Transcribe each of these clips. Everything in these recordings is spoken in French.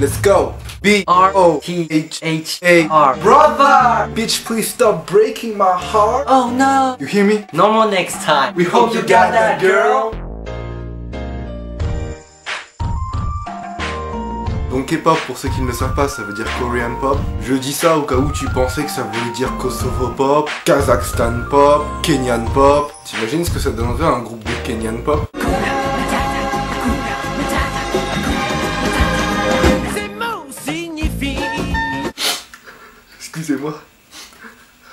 Let's go. B-R-O-T-H-A. Brother! Bitch, please stop breaking my heart. Oh no! You hear me? No more next time. We hope you got that, girl. Donc K-pop, pour ceux qui ne le savent pas, ça veut dire Korean pop. Je dis ça au cas où tu pensais que ça voulait dire Kosovo pop, Kazakhstan pop, Kenyan pop. T'imagines ce que ça donnerait un groupe de Kenyan pop? Excusez-moi,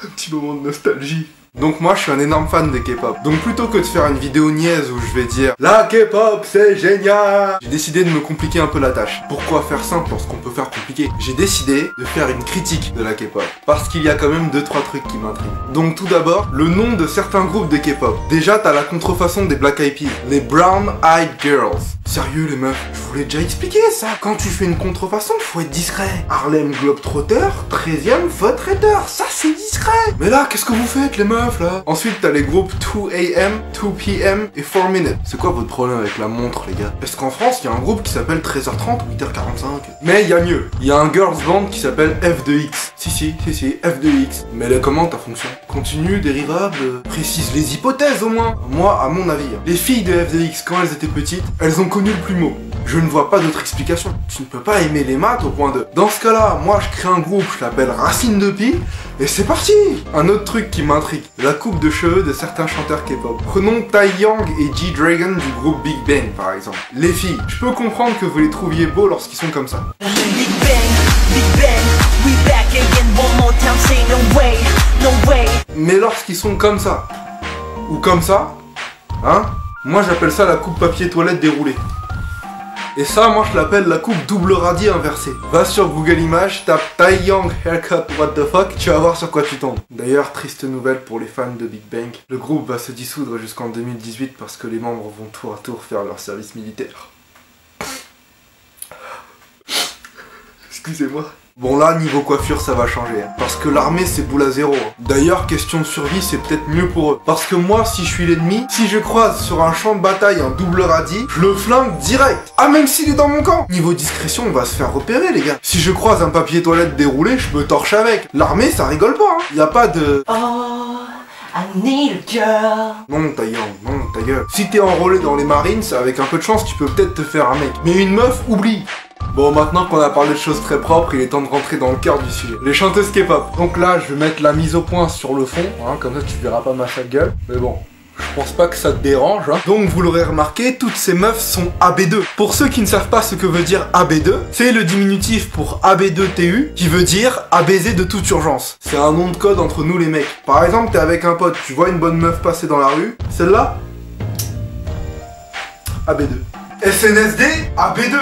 un petit moment de nostalgie. Donc moi je suis un énorme fan de K-pop. Donc plutôt que de faire une vidéo niaise où je vais dire la K-pop c'est génial, j'ai décidé de me compliquer un peu la tâche. Pourquoi faire simple lorsqu'on peut faire compliqué? J'ai décidé de faire une critique de la K-pop. Parce qu'il y a quand même 2-3 trucs qui m'intriguent. Donc tout d'abord, le nom de certains groupes de K-pop. Déjà t'as la contrefaçon des Black Eyed Peas, les Brown Eyed Girls. Sérieux les meufs, je vous l'ai déjà expliqué ça. Quand tu fais une contrefaçon, faut être discret. Harlem Globetrotter, 13ème Faux Traiteur, ça c'est discret. Mais là, qu'est-ce que vous faites les meufs là? Ensuite t'as les groupes 2 AM, 2 PM et 4 Minutes. C'est quoi votre problème avec la montre les gars? Parce qu'en France, il y a un groupe qui s'appelle 13h30 ou 8h45. Mais il y a mieux. Il y a un girls band qui s'appelle F2X. Si, F2X. Mais elle est comment ta fonction? Continue, dérivable, précise les hypothèses au moins. Moi, à mon avis, les filles de F2X, quand elles étaient petites, elles ont connu le plumeau. Je ne vois pas d'autre explication. Tu ne peux pas aimer les maths au point de... Dans ce cas-là, moi je crée un groupe, je l'appelle Racine de Pi, et c'est parti. Un autre truc qui m'intrigue, la coupe de cheveux de certains chanteurs K-pop. Prenons Taeyang et G-Dragon du groupe Big Bang par exemple. Les filles, je peux comprendre que vous les trouviez beaux lorsqu'ils sont comme ça. Big Bang, we back again one more time, say no way, no way. Mais lorsqu'ils sont comme ça, ou comme ça, hein, moi j'appelle ça la coupe papier toilette déroulée. Et ça, moi je l'appelle la coupe double radis inversée. Va sur Google Images, tape Taeyang haircut what the fuck, tu vas voir sur quoi tu tombes. D'ailleurs, triste nouvelle pour les fans de Big Bang, le groupe va se dissoudre jusqu'en 2018 parce que les membres vont tour à tour faire leur service militaire. Excusez-moi. Bon là, niveau coiffure, ça va changer, hein, parce que l'armée, c'est boule à zéro. Hein. D'ailleurs, question de survie, c'est peut-être mieux pour eux. Parce que moi, si je suis l'ennemi, si je croise sur un champ de bataille un double radis, je le flingue direct. Ah, même s'il est dans mon camp. Niveau discrétion, on va se faire repérer, les gars. Si je croise un papier toilette déroulé, je me torche avec. L'armée, ça rigole pas, hein. Y a pas de... Oh, I need a girl. Non, Taeyang, non, ta gueule. Si t'es enrôlé dans les Marines, avec un peu de chance, tu peux peut-être te faire un mec. Mais une meuf, oublie. Bon, maintenant qu'on a parlé de choses très propres, il est temps de rentrer dans le cœur du sujet. Les chanteuses K-pop. Donc là, je vais mettre la mise au point sur le fond, hein, comme ça tu verras pas ma sale gueule. Mais bon, je pense pas que ça te dérange. Hein. Donc vous l'aurez remarqué, toutes ces meufs sont AB2. Pour ceux qui ne savent pas ce que veut dire AB2, c'est le diminutif pour AB2TU, qui veut dire à baiser de toute urgence. C'est un nom de code entre nous les mecs. Par exemple, t'es avec un pote, tu vois une bonne meuf passer dans la rue, celle-là, AB2. SNSD, AB2.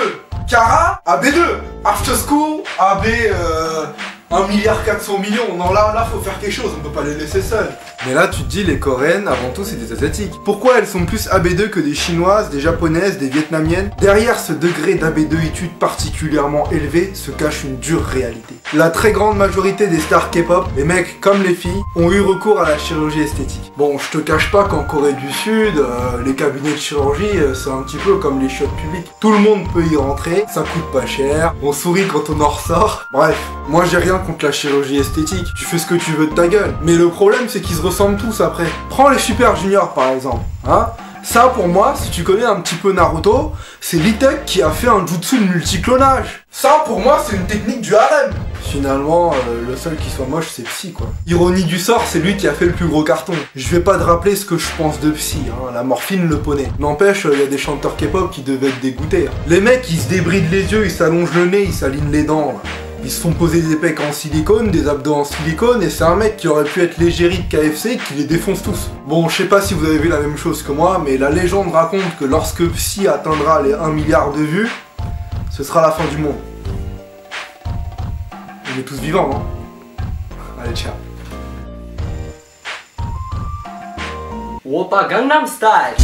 Cara, AB2, After School, AB 1,4 milliard. Non là faut faire quelque chose, on peut pas les laisser seules. Mais là tu te dis les coréennes avant tout c'est des asiatiques. Pourquoi elles sont plus AB2 que des chinoises, des japonaises, des vietnamiennes? Derrière ce degré d'AB2-itude particulièrement élevé se cache une dure réalité. La très grande majorité des stars K-pop, les mecs comme les filles, ont eu recours à la chirurgie esthétique. Bon, je te cache pas qu'en Corée du Sud, les cabinets de chirurgie, c'est un petit peu comme les shops publics. Tout le monde peut y rentrer, ça coûte pas cher, on sourit quand on en ressort. Bref, moi j'ai rien contre la chirurgie esthétique, tu fais ce que tu veux de ta gueule. Mais le problème c'est qu'ils se ressemblent tous après. Prends les Super Junior par exemple, hein. Ça pour moi, si tu connais un petit peu Naruto, c'est l'Itek qui a fait un jutsu de multiclonage. Ça pour moi c'est une technique du harem. Finalement, le seul qui soit moche c'est Psy quoi. Ironie du sort, c'est lui qui a fait le plus gros carton. Je vais pas te rappeler ce que je pense de Psy, hein, la morphine le poney. N'empêche, il y a des chanteurs K-pop qui devaient être dégoûtés. Hein. Les mecs ils se débrident les yeux, ils s'allongent le nez, ils s'alignent les dents. Là. Ils se font poser des pecs en silicone, des abdos en silicone, et c'est un mec qui aurait pu être l'égérie de KFC qui les défonce tous. Bon, je sais pas si vous avez vu la même chose que moi, mais la légende raconte que lorsque Psy atteindra les 1 milliard de vues, ce sera la fin du monde. On est tous vivants, non? Allez, ciao. Oppa Gangnam Style.